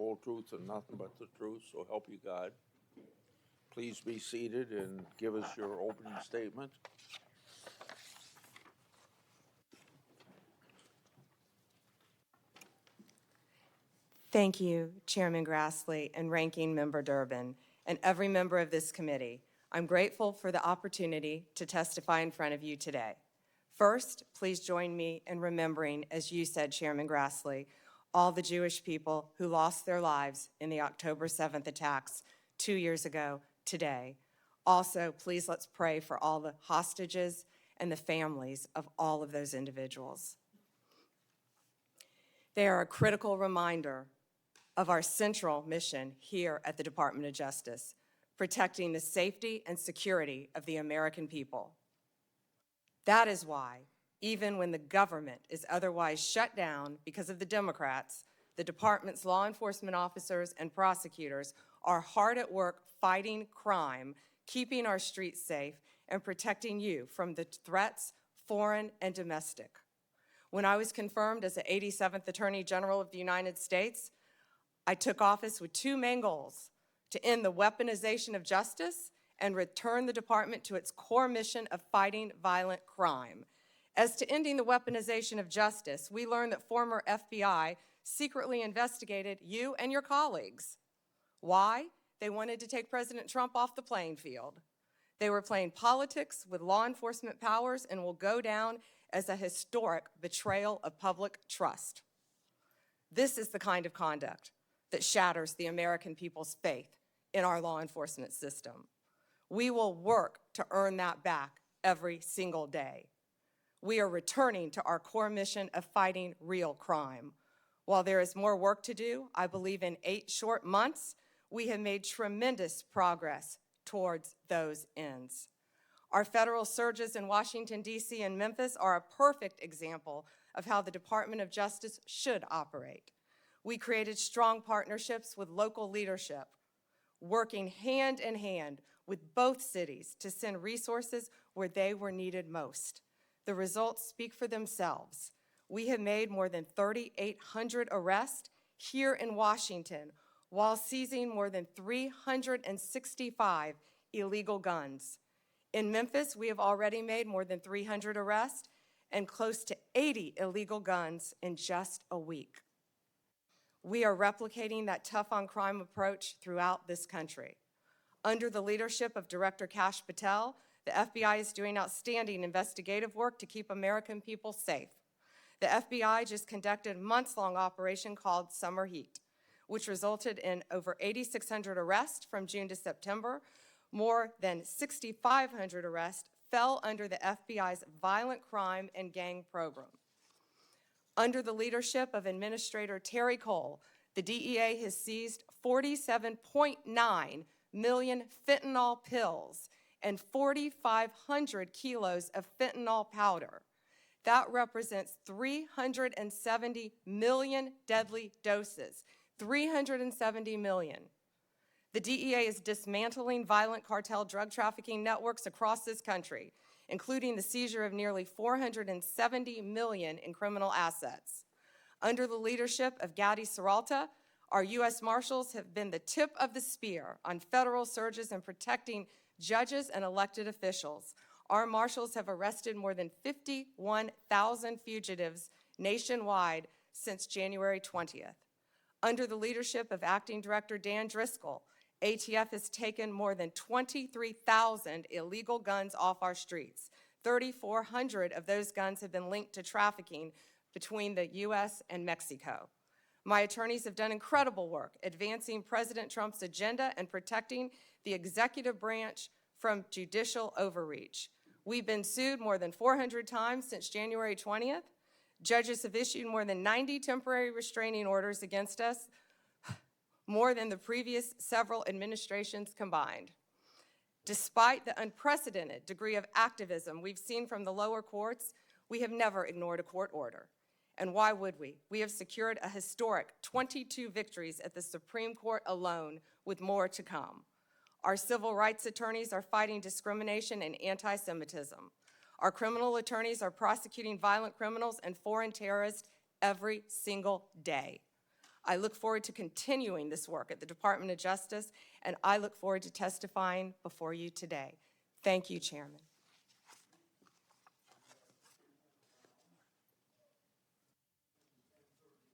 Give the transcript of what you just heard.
whole truth, and nothing but the truth, so help you God. Please be seated and give us your opening statement. Thank you, Chairman Grassley and Ranking Member Durbin, and every member of this committee. I'm grateful for the opportunity to testify in front of you today. First, please join me in remembering, as you said, Chairman Grassley, all the Jewish people who lost their lives in the October 7th attacks 2 years ago today. Also, please let's pray for all the hostages and the families of all of those individuals. They are a critical reminder of our central mission here at the Department of Justice, protecting the safety and security of the American people. That is why, even when the government is otherwise shut down because of the Democrats, the department's law enforcement officers and prosecutors are hard at work fighting crime, keeping our streets safe, and protecting you from the threats, foreign and domestic. When I was confirmed as the 87th Attorney General of the United States, I took office with two main goals: to end the weaponization of justice and return the department to its core mission of fighting violent crime. As to ending the weaponization of justice, we learned that former FBI secretly investigated you and your colleagues. Why? They wanted to take President Trump off the playing field. They were playing politics with law enforcement powers and will go down as a historic betrayal of public trust. This is the kind of conduct that shatters the American people's faith in our law enforcement system. We will work to earn that back every single day. We are returning to our core mission of fighting real crime. While there is more work to do, I believe in 8 short months, we have made tremendous progress towards those ends. Our federal surges in Washington, D.C. and Memphis are a perfect example of how the Department of Justice should operate. We created strong partnerships with local leadership, working hand in hand with both cities to send resources where they were needed most. The results speak for themselves. We have made more than 3,800 arrests here in Washington while seizing more than 365 illegal guns. In Memphis, we have already made more than 300 arrests and close to 80 illegal guns in just a week. We are replicating that tough on crime approach throughout this country. Under the leadership of Director Kash Patel, the FBI is doing outstanding investigative work to keep American people safe. The FBI just conducted a months-long operation called Summer Heat, which resulted in over 8,600 arrests from June to September. More than 6,500 arrests fell under the FBI's violent crime and gang program. Under the leadership of Administrator Terry Cole, the DEA has seized 47.9 million fentanyl pills and 4,500 kilos of fentanyl powder. That represents 370 million deadly doses, 370 million. The DEA is dismantling violent cartel drug trafficking networks across this country, including the seizure of nearly 470 million in criminal assets. Under the leadership of Gadi Seralta, our U.S. Marshals have been the tip of the spear on federal surges and protecting judges and elected officials. Our Marshals have arrested more than 51,000 fugitives nationwide since January 20th. Under the leadership of Acting Director Dan Driscoll, ATF has taken more than 23,000 illegal guns off our streets. 3,400 of those guns have been linked to trafficking between the U.S. and Mexico. My attorneys have done incredible work advancing President Trump's agenda and protecting the executive branch from judicial overreach. We've been sued more than 400 times since January 20th. Judges have issued more than 90 temporary restraining orders against us, more than the previous several administrations combined. Despite the unprecedented degree of activism we've seen from the lower courts, we have never ignored a court order. And why would we? We have secured a historic 22 victories at the Supreme Court alone, with more to come. Our civil rights attorneys are fighting discrimination and anti-Semitism. Our criminal attorneys are prosecuting violent criminals and foreign terrorists every single day. I look forward to continuing this work at the Department of Justice, and I look forward to testifying before you today. Thank you, Chairman.